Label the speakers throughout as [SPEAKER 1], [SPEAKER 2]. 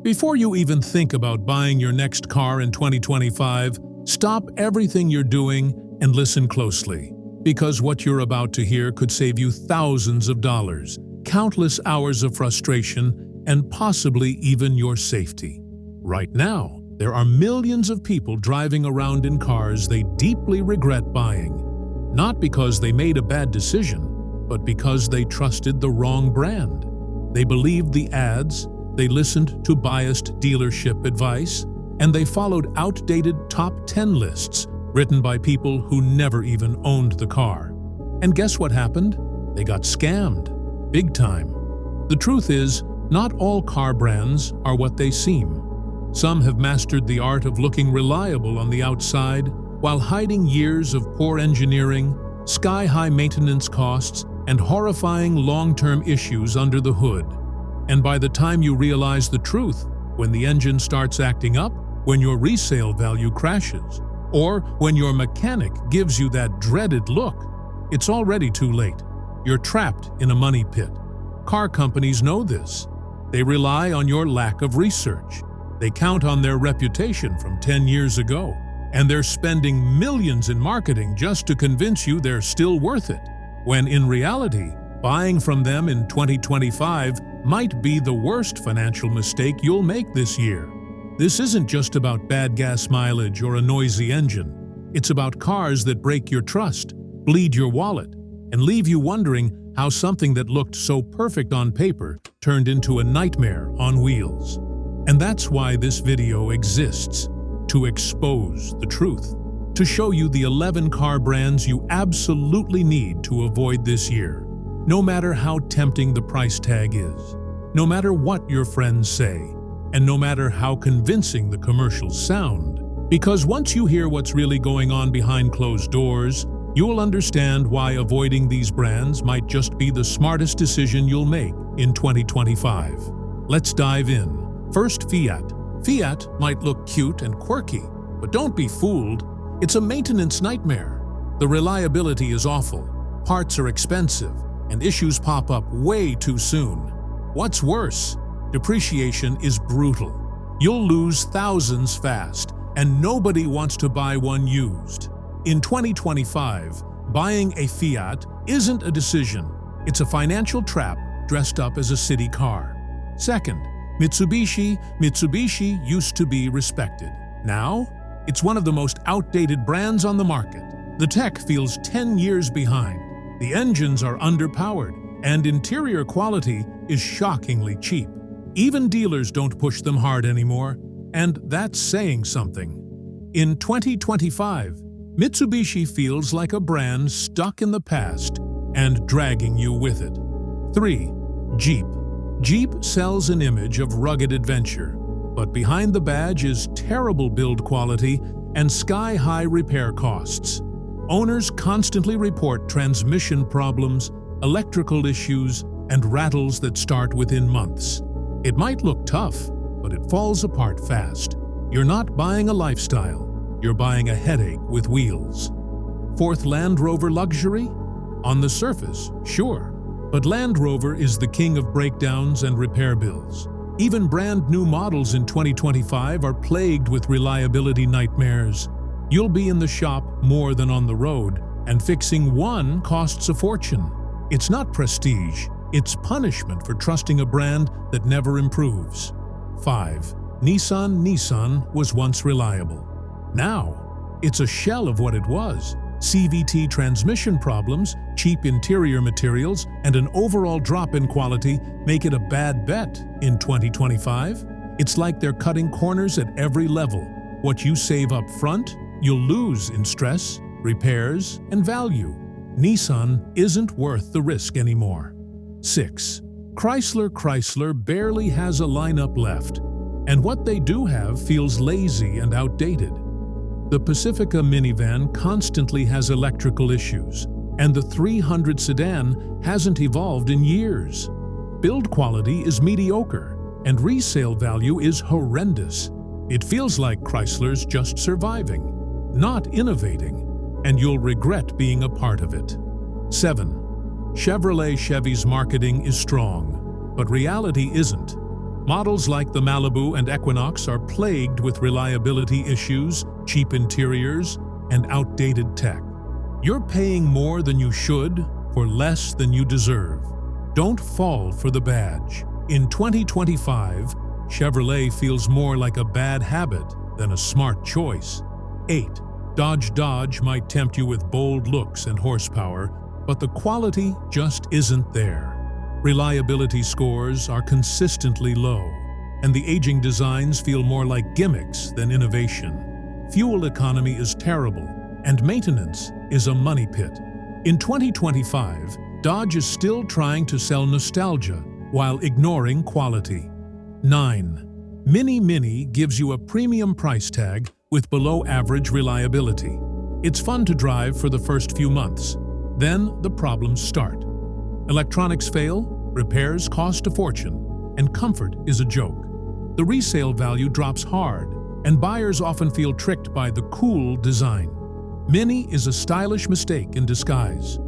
[SPEAKER 1] Before you even think about buying your next car in 2025, stop everything you're doing and listen closely, because what you're about to hear could save you thousands of dollars, countless hours of frustration, and possibly even your safety. Right now, there are millions of people driving around in cars they deeply regret buying, not because they made a bad decision, but because they trusted the wrong brand. They believed the ads, they listened to biased dealership advice, and they followed outdated top 10 lists written by people who never even owned the car. And guess what happened? They got scammed, big time. The truth is, not all car brands are what they seem. Some have mastered the art of looking reliable on the outside while hiding years of poor engineering, sky-high maintenance costs, and horrifying long-term issues under the hood. And by the time you realize the truth, when the engine starts acting up, when your resale value crashes, or when your mechanic gives you that dreaded look, it's already too late. You're trapped in a money pit. Car companies know this. They rely on your lack of research. They count on their reputation from 10 years ago, and they're spending millions in marketing just to convince you they're still worth it, when in reality, buying from them in 2025 might be the worst financial mistake you'll make this year. This isn't just about bad gas mileage or a noisy engine. It's about cars that break your trust, bleed your wallet, and leave you wondering how something that looked so perfect on paper turned into a nightmare on wheels. And that's why this video exists, to expose the truth, to show you the 11 car brands you absolutely need to avoid this year, no matter how tempting the price tag is, no matter what your friends say, and no matter how convincing the commercials sound. Because once you hear what's really going on behind closed doors, you'll understand why avoiding these brands might just be the smartest decision you'll make in 2025. Let's dive in. First, Fiat. Fiat might look cute and quirky, but don't be fooled. It's a maintenance nightmare. The reliability is awful, parts are expensive, and issues pop up way too soon. What's worse, depreciation is brutal. You'll lose thousands fast, and nobody wants to buy one used. In 2025, buying a Fiat isn't a decision. It's a financial trap dressed up as a city car. Second, Mitsubishi. Mitsubishi used to be respected. Now, it's one of the most outdated brands on the market. The tech feels 10 years behind. The engines are underpowered, and interior quality is shockingly cheap. Even dealers don't push them hard anymore, and that's saying something. In 2025, Mitsubishi feels like a brand stuck in the past and dragging you with it. 3. Jeep. Jeep sells an image of rugged adventure, but behind the badge is terrible build quality and sky-high repair costs. Owners constantly report transmission problems, electrical issues, and rattles that start within months. It might look tough, but it falls apart fast. You're not buying a lifestyle, you're buying a headache with wheels. Fourth, Land Rover Luxury? On the surface, sure. But Land Rover is the king of breakdowns and repair bills. Even brand new models in 2025 are plagued with reliability nightmares. You'll be in the shop more than on the road, and fixing one costs a fortune. It's not prestige, it's punishment for trusting a brand that never improves. 5. Nissan. Nissan was once reliable. Now, it's a shell of what it was. CVT transmission problems, cheap interior materials, and an overall drop in quality make it a bad bet in 2025. It's like they're cutting corners at every level. What you save up front, you'll lose in stress, repairs, and value. Nissan isn't worth the risk anymore. 6. Chrysler. Chrysler barely has a lineup left, and what they do have feels lazy and outdated. The Pacifica minivan constantly has electrical issues, and the 300 sedan hasn't evolved in years. Build quality is mediocre, and resale value is horrendous. It feels like Chrysler's just surviving, not innovating, and you'll regret being a part of it. 7. Chevrolet. Chevy's marketing is strong, but reality isn't. Models like the Malibu and Equinox are plagued with reliability issues, cheap interiors, and outdated tech. You're paying more than you should for less than you deserve. Don't fall for the badge. In 2025, Chevrolet feels more like a bad habit than a smart choice. 8. Dodge might tempt you with bold looks and horsepower, but the quality just isn't there. Reliability scores are consistently low, and the aging designs feel more like gimmicks than innovation. Fuel economy is terrible, and maintenance is a money pit. In 2025, Dodge is still trying to sell nostalgia while ignoring quality. 9. Mini gives you a premium price tag with below-average reliability. It's fun to drive for the first few months. Then the problems start. Electronics fail, repairs cost a fortune, and comfort is a joke. The resale value drops hard, and buyers often feel tricked by the cool design. Mini is a stylish mistake in disguise.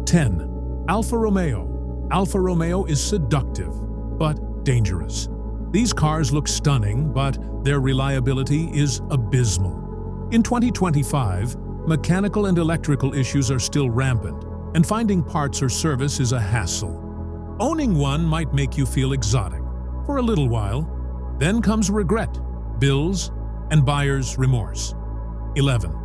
[SPEAKER 1] 10. Alfa Romeo. Alfa Romeo is seductive, but dangerous. These cars look stunning, but their reliability is abysmal. In 2025, mechanical and electrical issues are still rampant, and finding parts or service is a hassle. Owning one might make you feel exotic for a little while. Then comes regret, bills, and buyer's remorse. 11.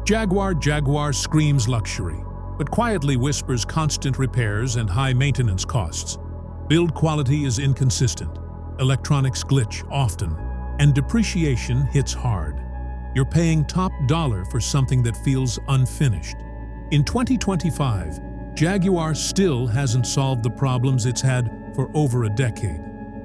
[SPEAKER 1] Jaguar screams luxury, but quietly whispers constant repairs and high maintenance costs. Build quality is inconsistent, electronics glitch often, and depreciation hits hard. You're paying top dollar for something that feels unfinished. In 2025, Jaguar still hasn't solved the problems it's had for over a decade.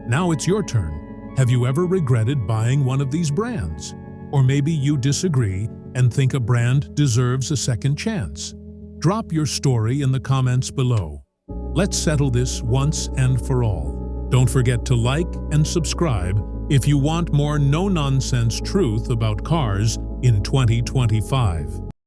[SPEAKER 1] Now it's your turn. Have you ever regretted buying one of these brands? Or maybe you disagree and think a brand deserves a second chance. Drop your story in the comments below. Let's settle this once and for all. Don't forget to like and subscribe if you want more no-nonsense truth about cars in 2025.